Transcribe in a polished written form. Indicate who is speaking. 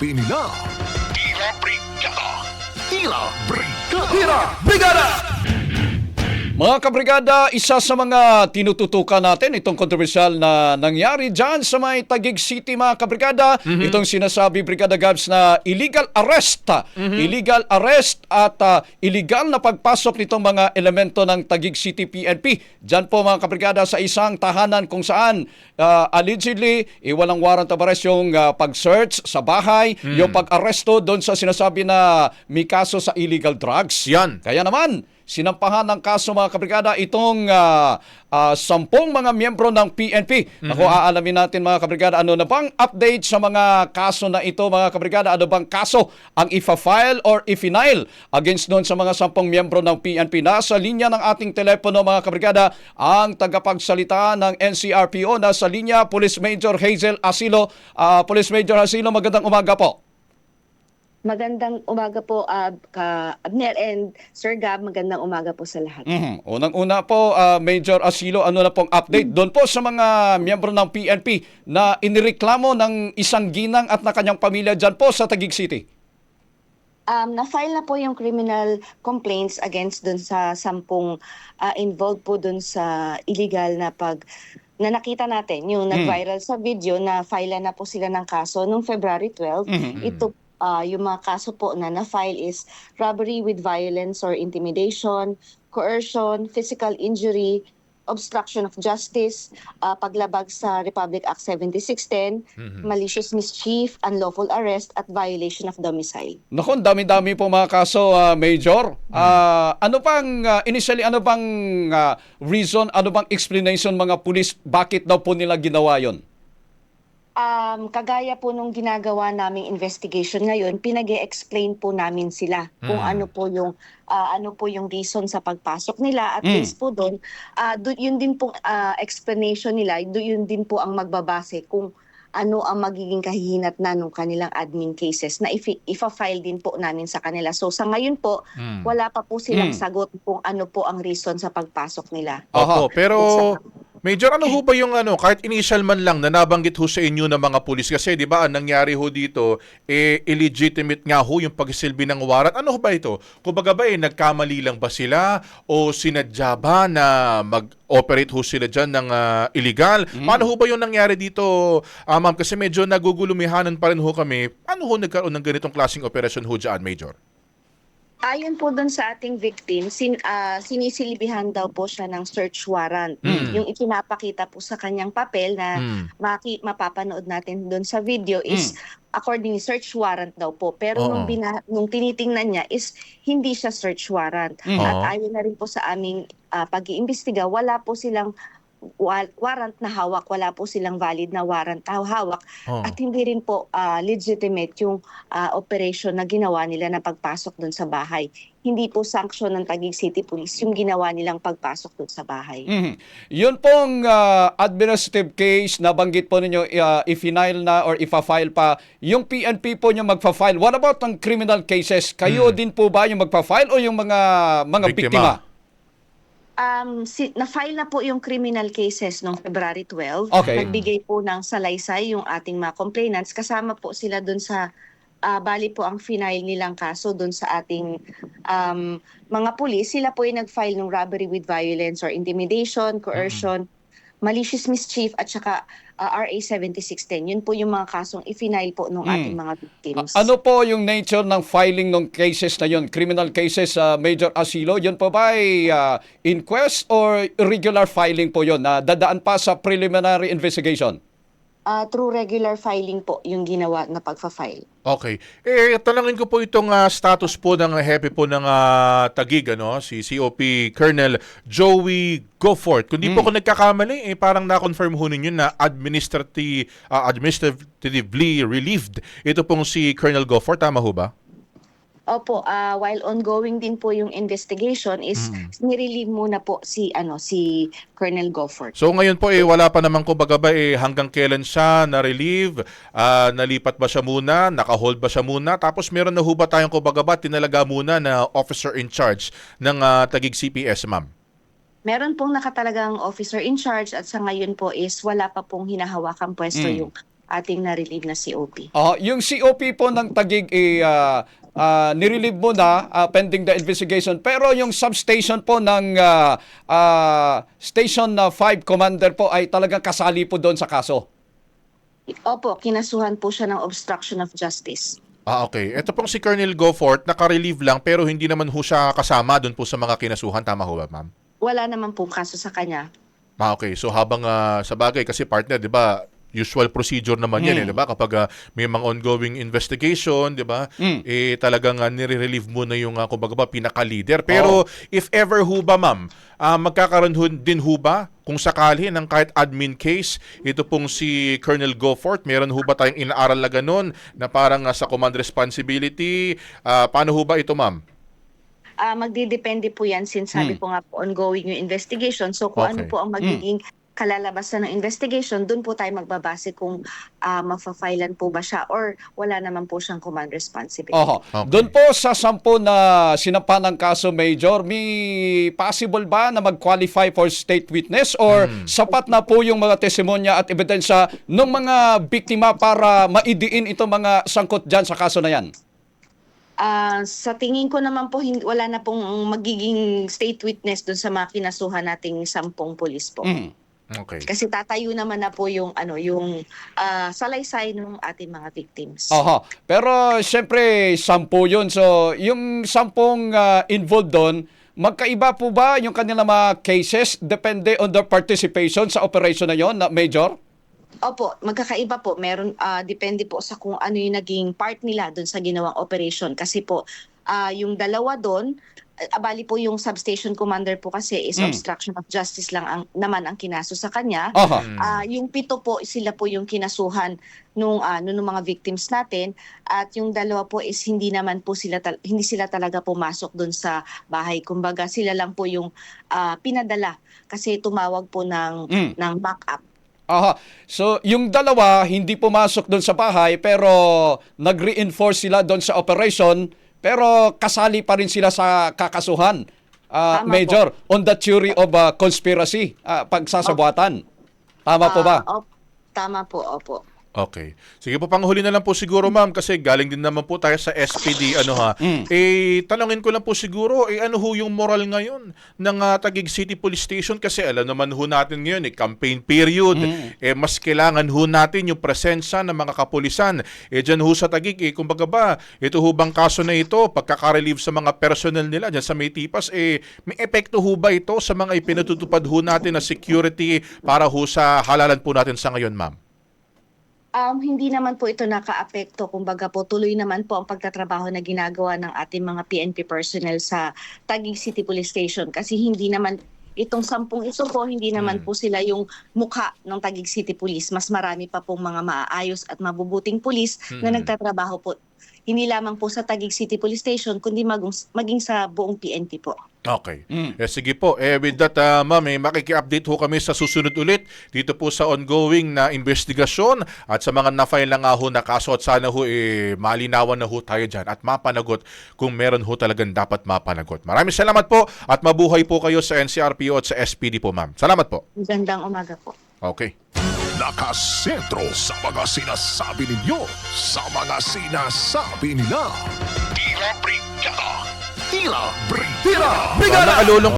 Speaker 1: Opinion na Tira Brigada! Tira Brigada!
Speaker 2: Tira Brigada! Mga kabrigada, isa sa mga tinututukan natin itong kontrobersyal na nangyari dyan sa may Taguig City, mga kabrigada. Itong sinasabi, Brigada Gabs, na illegal arrest. Illegal arrest at illegal na pagpasok nitong mga elemento ng Taguig City PNP. Dyan po, mga kabrigada, sa isang tahanan kung saan allegedly walang warrant of arrest yung pag-search sa bahay, yung pag-arresto doon sa sinasabi na may kaso sa illegal drugs.
Speaker 3: Yan.
Speaker 2: Kaya naman, sinampahan ng kaso, mga kabrigada, itong 10 mga miyembro ng PNP. Ako, aalamin natin, mga kabrigada, ano na bang update sa mga kaso na ito, mga kabrigada? Ano bang kaso ang ifa-file or i-final against noon sa mga 10 miyembro ng PNP? Nasa linya ng ating telepono, mga kabrigada, ang tagapagsalita ng NCRPO. Nasa linya, Police Major Hazel Asilo. Police Major Asilo, magandang umaga po.
Speaker 4: Magandang umaga po, Abner and Sir Gab. Magandang umaga po sa lahat.
Speaker 2: Unang-una po, Major Asilo, ano na pong update doon po sa mga miyembro ng PNP na inireklamo ng isang ginang at na kanyang pamilya dyan po sa Taguig City?
Speaker 4: Na-file na po yung criminal complaints against dun sa 10 involved po dun sa illegal na na nakita natin, yung nag-viral sa video na file na po sila ng kaso noong February 12. Ito yung mga kaso po na na-file is robbery with violence or intimidation, coercion, physical injury, obstruction of justice, paglabag sa Republic Act 7610, malicious mischief, unlawful arrest, at violation of domicile.
Speaker 2: Naku, dami-dami po mga kaso, Major. Ano bang, initially, ano bang reason, ano bang explanation mga pulis, bakit daw po nila ginawa yon?
Speaker 4: Kagaya po nung ginagawa naming investigation ngayon, pinag-e-explain po namin sila kung ano po yung reason sa pagpasok nila. At least po doon, yun din po explanation nila, yun din po ang magbabase kung ano ang magiging kahihinatnan ng kanilang admin cases na ifa-file din po namin sa kanila. So sa ngayon po, wala pa po silang sagot kung ano po ang reason sa pagpasok nila.
Speaker 3: Opo, pero Major, ano ho ba yung kahit initial man lang na nabanggit ho sa inyo ng mga pulis? Kasi di ba, ang nangyari ho dito, illegitimate nga ho yung pagsisilbi ng warrant. Ano ho ba ito? Kumbaga ba, nagkamali lang ba sila? O sinadya ba na mag-operate ho sila dyan ng illegal? Paano ho ba yung nangyari dito, ma'am? Kasi medyo nagugulumihanan pa rin ho kami. Ano ho nagkaroon ng ganitong klaseng operasyon ho dyan, Major?
Speaker 4: Ayon po doon sa ating victim, sinisilbihan daw po siya ng search warrant. Yung ipinapakita po sa kanyang papel na mapapanood natin doon sa video is according search warrant daw po. Pero nung tinitingnan niya is hindi siya search warrant. At ayon na rin po sa aming pag-iimbestiga, wala po silang warrant na hawak, wala po silang valid na warrant na hawak at hindi rin po legitimate yung operation na ginawa nila na pagpasok doon sa bahay. Hindi po sanction ng Taguig City Police yung ginawa nilang pagpasok doon sa bahay.
Speaker 2: Yun pong administrative case na banggit po ninyo i-final na or ifa-file pa, yung PNP po nyo magfa-file. What about ang criminal cases? Kayo din po ba yung magfa-file o yung mga biktima?
Speaker 4: Na-file na po yung criminal cases noong February 12.
Speaker 2: Okay.
Speaker 4: Nagbigay po ng salaysay yung ating mga complainants. Kasama po sila doon sa, bali po ang final nilang kaso doon sa ating mga pulis. Sila po yung nag-file ng robbery with violence or intimidation, coercion, malicious mischief at saka RA 7610. Yun po yung mga kasong i-file po ng ating mga victims.
Speaker 2: Ano po yung nature ng filing ng cases na yun? Criminal cases, Major Asilo, yun po ba ay inquest or regular filing po yun? Dadaan pa sa preliminary investigation?
Speaker 4: Through regular filing po yung ginawa na pagfa-file.
Speaker 3: Okay. Tanungin ko po itong status po ng hepe po ng Taguig, si COP Colonel Joey Goforth. Kung di po ako nagkakamali, parang na-confirm ho ninyo na administratively relieved. Ito pong si Colonel Goforth, tama ho ba?
Speaker 4: Opo, while ongoing din po yung investigation is nirelieve muna po si Colonel Goforth.
Speaker 3: So ngayon po wala pa naman kumbaga ba hanggang kailan siya na-relieve, nalipat ba siya muna, naka-hold ba siya muna, tapos meron na ho ba tayong kumbaga ba tinalaga muna na officer in charge ng Taguig CPS, ma'am?
Speaker 4: Meron pong nakatalagang officer in charge at sa ngayon po is wala pa pong hinahawakang pwesto yung ating na-relieve na COP.
Speaker 2: Yung COP po ng Taguig nirelieve mo na pending the investigation. Pero yung substation po ng Station 5 Commander po ay talagang kasali po doon sa kaso.
Speaker 4: Opo, kinasuhan po siya ng obstruction of justice.
Speaker 3: Okay. Ito pong si Colonel Goforth, naka-relieve lang pero hindi naman ho siya kasama doon po sa mga kinasuhan. Tama ho ba, ma'am?
Speaker 4: Wala naman pong kaso sa kanya.
Speaker 3: Okay. So habang sa bagay kasi partner, 'di ba? Usual procedure naman 'yan, 'di ba? Kapag may mga ongoing investigation, 'di ba? Talagang nire-relieve mo na yung kumbaga ba pinaka-leader. Pero if ever ho ba, ma'am, magkakaroon din ho ba kung sakali ng kahit admin case, ito pong si Colonel Goforth, meron ho ba tayong inaaral na ganun na parang sa command responsibility? Paano ho ba ito, ma'am?
Speaker 4: Magdidepende po yan since sabi po nga po ongoing yung investigation. So kung ano
Speaker 3: Okay.
Speaker 4: po ang magiging kalalabasan ng investigation, doon po tayo magbabase kung mafa-filean po ba siya or wala naman po siyang command responsibility.
Speaker 3: Okay.
Speaker 2: Doon po sa 10 na sinampa ng kaso, Major, may possible ba na mag-qualify for state witness or sapat na po yung mga testimonya at ebidensya ng mga biktima para maidiin itong mga sangkot dyan sa kaso na yan?
Speaker 4: Sa tingin ko naman po, wala na pong magiging state witness doon sa mga kinasuhan nating 10 pulis po.
Speaker 3: Okay.
Speaker 4: Kasi tatayo naman na po yung salaysay ng ating mga victims.
Speaker 2: Pero siyempre 10 yun. So yung 10 involved doon, magkaiba po ba yung kanilang mga cases depende on their participation sa operation na yon, Major?
Speaker 4: Opo, magkakaiba po. Meron, depende po sa kung ano yung naging part nila doon sa ginawang operation. Kasi po, yung dalawa doon, bali po yung substation commander po kasi is obstruction of justice lang naman ang kinaso sa kanya. Yung 7 po, sila po yung kinasuhan nung mga victims natin. At yung dalawa po is hindi sila talaga pumasok doon sa bahay. Kumbaga sila lang po yung pinadala kasi tumawag po ng backup.
Speaker 2: So, yung dalawa, hindi pumasok doon sa bahay, pero nag-reinforce sila doon sa operation, pero kasali pa rin sila sa kakasuhan, Major, on the theory of conspiracy, pagsasabuatan. Tama po ba?
Speaker 4: Tama po, opo.
Speaker 3: Okay. Sige po, panghuli na lang po siguro, ma'am, kasi galing din naman po tayo sa SPD, tanungin ko lang po siguro, ano ho yung moral ngayon ng Taguig City Police Station? Kasi alam naman ho natin ngayon, campaign period, mas kailangan ho natin yung presensya ng mga kapulisan. Dyan ho sa Taguig, kumbaga ba, ito ho bang kaso na ito, pagkaka-relieve sa mga personnel nila dyan sa Maytipas, may epekto ho ba ito sa mga ipinatutupad ho natin na security para ho sa halalan po natin sa ngayon, ma'am?
Speaker 4: Hindi naman po ito naka-apekto. Kumbaga po, tuloy naman po ang pagtatrabaho na ginagawa ng ating mga PNP personnel sa Taguig City Police Station. Kasi hindi naman, itong 10 ito po, hindi naman po sila yung mukha ng Taguig City Police. Mas marami pa pong mga maayos at mabubuting pulis na nagtatrabaho po. Hindi lamang po sa Taguig City Police Station, kundi maging sa buong PNP po.
Speaker 3: Okay. Sige po. With that, ma'am, makiki-update ho kami sa susunod ulit dito po sa ongoing na investigasyon at sa mga na-file na nga ho na kaso at sana ho malinawan na ho tayo dyan at mapanagot kung meron ho talagang dapat mapanagot. Maraming salamat po at mabuhay po kayo sa NCRPO at sa SPD po, ma'am. Salamat po.
Speaker 4: Magandang umaga po.
Speaker 3: Okay.
Speaker 1: Nakasentro sa mga sinasabi ninyo, sa mga sinasabi nila. Tira Brigada! Tira Brigada!
Speaker 3: Nakalulong